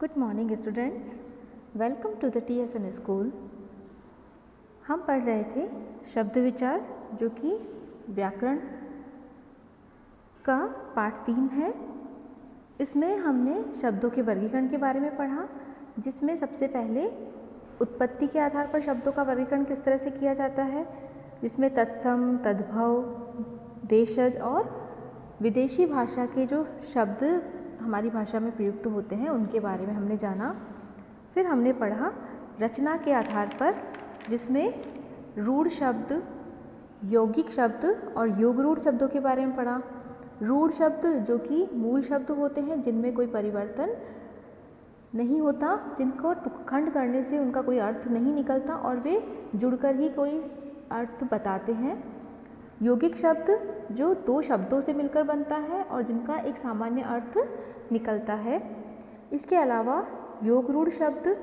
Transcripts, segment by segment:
Good morning students, welcome to the TSN school. हम पढ़ रहे थे शब्द विचार जो कि व्याकरण का पाठ 3 है। इसमें हमने शब्दों के वर्गीकरण के बारे में पढ़ा, जिसमें सबसे पहले उत्पत्ति के आधार पर शब्दों का वर्गीकरण किस तरह से किया जाता है, जिसमें तत्सम, तद्भव, देशज और विदेशी भाषा के जो शब्द हमारी भाषा में प्रयुक्त होते हैं उनके बारे में हमने जाना। फिर हमने पढ़ा रचना के आधार पर, जिसमें रूढ़ शब्द, यौगिक शब्द और योग रूढ़ शब्दों के बारे में पढ़ा। रूढ़ शब्द जो कि मूल शब्द होते हैं जिनमें कोई परिवर्तन नहीं होता, जिनको खंड करने से उनका कोई अर्थ नहीं निकलता और वे जुड़कर ही कोई अर्थ बताते हैं। यौगिक शब्द जो दो शब्दों से मिलकर बनता है और जिनका एक सामान्य अर्थ निकलता है। इसके अलावा योग रूढ़ शब्द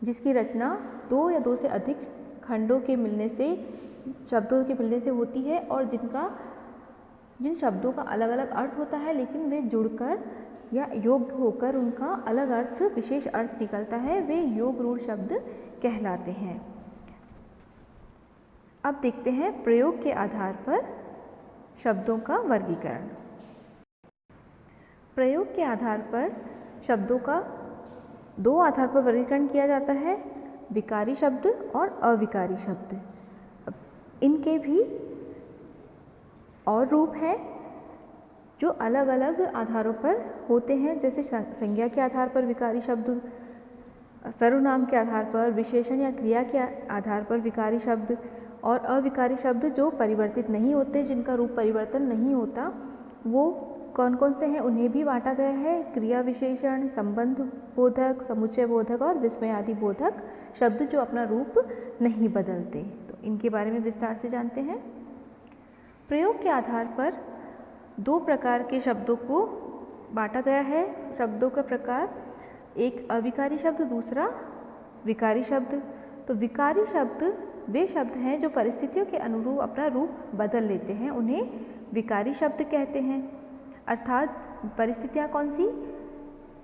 जिसकी रचना दो या दो से अधिक खंडों के मिलने से, शब्दों के मिलने से होती है और जिन शब्दों का अलग अलग अर्थ होता है लेकिन वे जुड़कर या योग होकर उनका अलग अर्थ, विशेष अर्थ निकलता है, वे योग रूढ़ शब्द कहलाते हैं। अब देखते हैं प्रयोग के आधार पर शब्दों का वर्गीकरण। प्रयोग के आधार पर शब्दों का दो आधार पर वर्गीकरण किया जाता है, विकारी शब्द और अविकारी शब्द। इनके भी और रूप हैं जो अलग अलग आधारों पर होते हैं, जैसे संज्ञा के आधार पर विकारी शब्द, सर्वनाम के आधार पर, विशेषण या क्रिया के आधार पर विकारी शब्द और अविकारी शब्द जो परिवर्तित नहीं होते, जिनका रूप परिवर्तन नहीं होता। वो कौन कौन से हैं उन्हें भी बांटा गया है। क्रिया विशेषण, संबंध बोधक, समुच्चय बोधक और विस्मयादि बोधक शब्द जो अपना रूप नहीं बदलते। तो इनके बारे में विस्तार से जानते हैं। प्रयोग के आधार पर दो प्रकार के शब्दों को बांटा गया है। शब्दों का प्रकार, एक अविकारी शब्द, दूसरा विकारी शब्द। तो विकारी शब्द वे शब्द हैं जो परिस्थितियों के अनुरूप अपना रूप बदल लेते हैं, उन्हें विकारी शब्द कहते हैं। अर्थात परिस्थितियाँ कौन सी,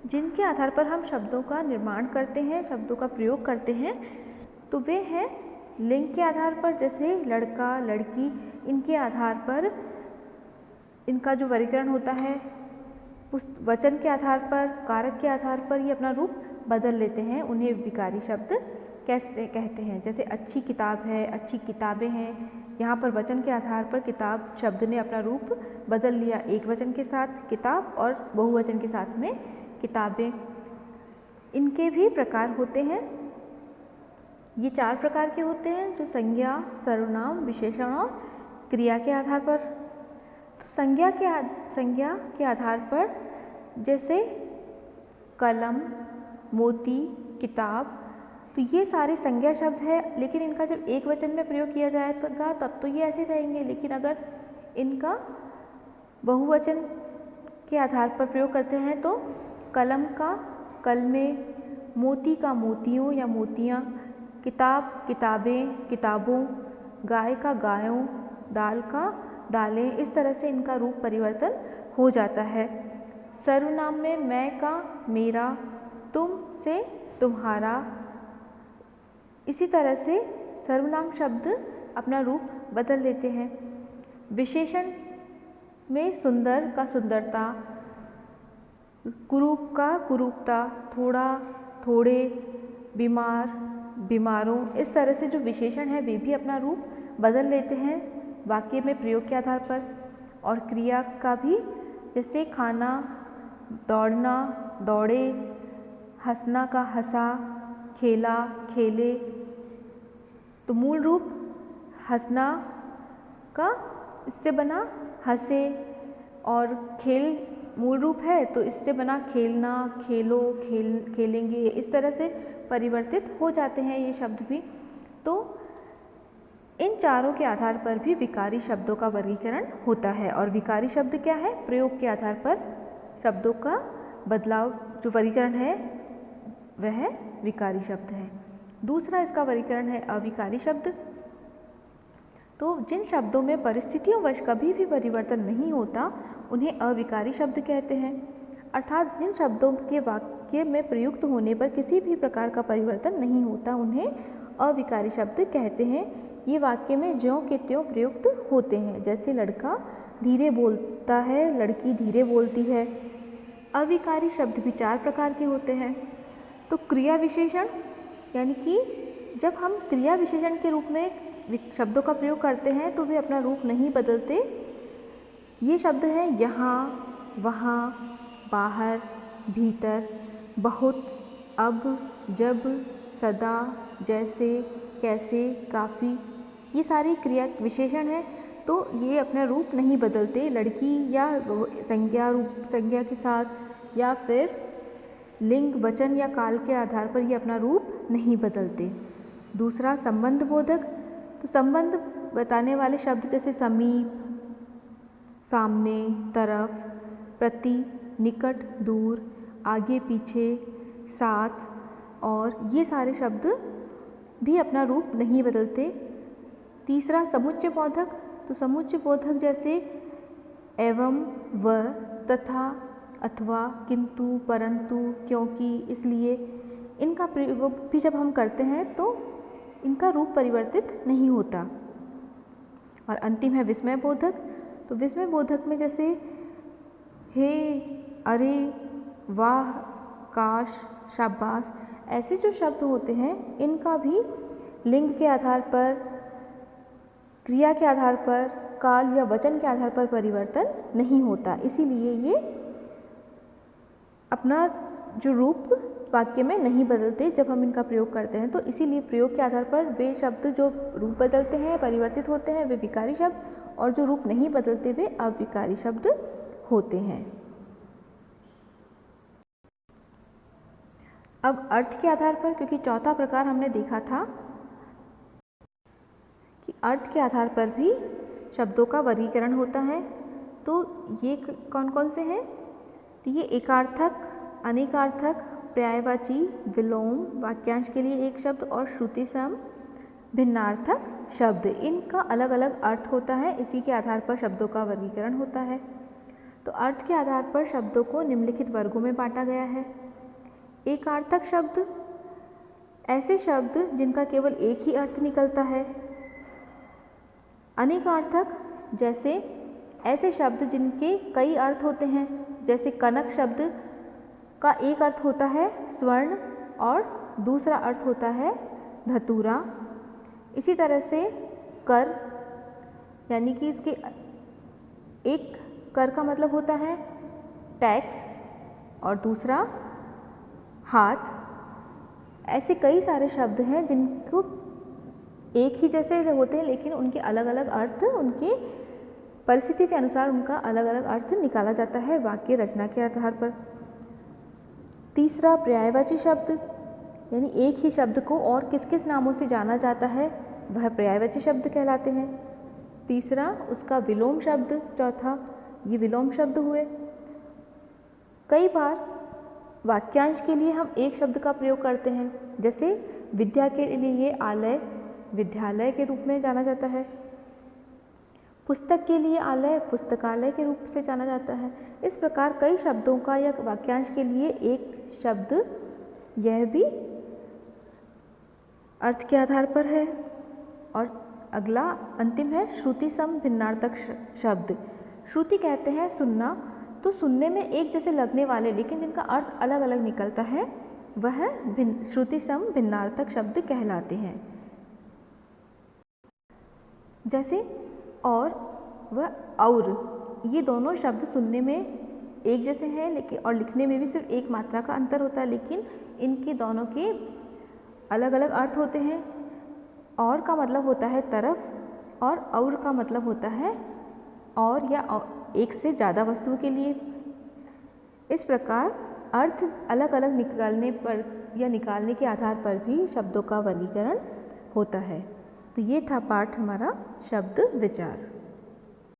जिनके आधार पर हम शब्दों का निर्माण करते हैं, शब्दों का प्रयोग करते हैं, तो वे हैं लिंग के आधार पर, जैसे लड़का, लड़की। इनके आधार पर इनका जो वर्गीकरण होता है, उस वचन के आधार पर, कारक के आधार पर ये अपना रूप बदल लेते हैं, उन्हें विकारी शब्द कैसे कहते हैं। जैसे अच्छी किताब है, अच्छी किताबें हैं। यहाँ पर वचन के आधार पर किताब शब्द ने अपना रूप बदल लिया, एक वचन के साथ किताब और बहुवचन के साथ में किताबें। इनके भी प्रकार होते हैं। ये 4 प्रकार के होते हैं, जो संज्ञा, सर्वनाम, विशेषण और क्रिया के आधार पर। तो संज्ञा के आधार पर जैसे कलम, मोती, किताब, तो ये सारे संज्ञा शब्द है, लेकिन इनका जब एक वचन में प्रयोग किया जाएगा तब तो ये ऐसे रहेंगे, लेकिन अगर इनका बहुवचन के आधार पर प्रयोग करते हैं तो कलम का कलमें, मोती का मोतियों या मोतियाँ, किताब, किताबें, किताबों, गाय का गायों, दाल का दालें। इस तरह से इनका रूप परिवर्तन हो जाता है। सर्वनाम में मैं का मेरा, तुम से तुम्हारा। इसी तरह से सर्वनाम शब्द अपना रूप बदल लेते हैं। विशेषण में सुंदर का सुंदरता, कुरूप का कुरूपता, थोड़ा, थोड़े, बीमार, बीमारों। इस तरह से जो विशेषण है वे भी अपना रूप बदल लेते हैं वाक्य में प्रयोग के आधार पर। और क्रिया का भी, जैसे खाना, दौड़ना, दौड़े, हंसना का हंसा, खेला, खेले। तो मूल रूप हंसना का इससे बना हंसे, और खेल मूल रूप है तो इससे बना खेलना, खेलो, खेलेंगे। इस तरह से परिवर्तित हो जाते हैं ये शब्द भी। तो इन चारों के आधार पर भी विकारी शब्दों का वर्गीकरण होता है। और विकारी शब्द क्या है, प्रयोग के आधार पर शब्दों का बदलाव जो वर्गीकरण है वह विकारी शब्द है। दूसरा इसका वर्गीकरण है अविकारी शब्द। तो जिन शब्दों में परिस्थितियों वश कभी भी परिवर्तन नहीं होता उन्हें अविकारी शब्द कहते हैं। अर्थात जिन शब्दों के वाक्य में प्रयुक्त होने पर किसी भी प्रकार का परिवर्तन नहीं होता उन्हें अविकारी शब्द कहते हैं। ये वाक्य में ज्यों के त्यों प्रयुक्त होते हैं। जैसे लड़का धीरे बोलता है, लड़की धीरे बोलती है। अविकारी शब्द भी 4 प्रकार के होते हैं। तो क्रिया विशेषण, यानी कि जब हम क्रिया विशेषण के रूप में शब्दों का प्रयोग करते हैं तो वे अपना रूप नहीं बदलते। ये शब्द हैं यहाँ, वहाँ, बाहर, भीतर, बहुत, अब, जब, सदा, जैसे, कैसे, काफ़ी। ये सारी क्रिया विशेषण हैं, तो ये अपना रूप नहीं बदलते। लड़की या संज्ञा के साथ या फिर लिंग, वचन या काल के आधार पर ये अपना रूप नहीं बदलते। दूसरा संबंध बोधक। तो संबंध बताने वाले शब्द जैसे समीप, सामने, तरफ, प्रति, निकट, दूर, आगे, पीछे, साथ और ये सारे शब्द भी अपना रूप नहीं बदलते। तीसरा समुच्चय बोधक। तो समुच्चय बोधक जैसे एवं, व, तथा, अथवा, किंतु, परंतु, क्योंकि, इसलिए, इनका प्रयोग भी जब हम करते हैं तो इनका रूप परिवर्तित नहीं होता। और अंतिम है विस्मय बोधक। तो विस्मय बोधक में जैसे हे, अरे, वाह, काश, शाबाश, ऐसे जो शब्द होते हैं इनका भी लिंग के आधार पर, क्रिया के आधार पर, काल या वचन के आधार पर परिवर्तन नहीं होता। इसीलिए ये अपना जो रूप वाक्य में नहीं बदलते जब हम इनका प्रयोग करते हैं। तो इसीलिए प्रयोग के आधार पर वे शब्द जो रूप बदलते हैं, परिवर्तित होते हैं, वे विकारी शब्द, और जो रूप नहीं बदलते वे अविकारी शब्द होते हैं। अब अर्थ के आधार पर, क्योंकि चौथा प्रकार हमने देखा था कि अर्थ के आधार पर भी शब्दों का वर्गीकरण होता है, तो ये कौन कौन से हैं? तो ये एकार्थक, अनेकार्थक, पर्यायवाची, विलोम, वाक्यांश के लिए एक शब्द और श्रुति सम, भिन्नार्थक शब्द, इनका अलग अलग अर्थ होता है। इसी के आधार पर शब्दों का वर्गीकरण होता है। तो अर्थ के आधार पर शब्दों को निम्नलिखित वर्गों में बांटा गया है। एकार्थक शब्द, ऐसे शब्द जिनका केवल एक ही अर्थ निकलता है। अनेकार्थक, जैसे ऐसे शब्द जिनके कई अर्थ होते हैं। जैसे कनक शब्द का एक अर्थ होता है स्वर्ण और दूसरा अर्थ होता है धतूरा। इसी तरह से कर, यानी कि इसके एक कर का मतलब होता है टैक्स और दूसरा हाथ। ऐसे कई सारे शब्द हैं जिनको एक ही जैसे होते हैं लेकिन उनके अलग अलग अर्थ, उनके परिस्थिति के अनुसार उनका अलग अलग अर्थ निकाला जाता है वाक्य रचना के आधार पर। तीसरा पर्यायवाची शब्द, यानी एक ही शब्द को और किस किस नामों से जाना जाता है वह पर्यायवाची शब्द कहलाते हैं। तीसरा उसका विलोम शब्द, चौथा ये विलोम शब्द हुए। कई बार वाक्यांश के लिए हम एक शब्द का प्रयोग करते हैं। जैसे विद्या के लिए आलय, विद्यालय के रूप में जाना जाता है। पुस्तक के लिए आलय, पुस्तकालय के रूप से जाना जाता है। इस प्रकार कई शब्दों का या वाक्यांश के लिए एक शब्द, यह भी अर्थ के आधार पर है। और अगला अंतिम है श्रुति सम भिन्नार्थक शब्द। श्रुति कहते हैं सुनना, तो सुनने में एक जैसे लगने वाले लेकिन जिनका अर्थ अलग अलग निकलता है वह श्रुति सम भिन्नार्थक शब्द कहलाते हैं। जैसे और ये दोनों शब्द सुनने में एक जैसे हैं लेकिन और लिखने में भी सिर्फ एक मात्रा का अंतर होता है, लेकिन इनके दोनों के अलग अलग अर्थ होते हैं। और का मतलब होता है तरफ और का मतलब होता है और या एक से ज़्यादा वस्तुओं के लिए। इस प्रकार अर्थ अलग अलग निकालने पर या निकालने के आधार पर भी शब्दों का वर्गीकरण होता है। तो ये था पाठ हमारा शब्द विचार।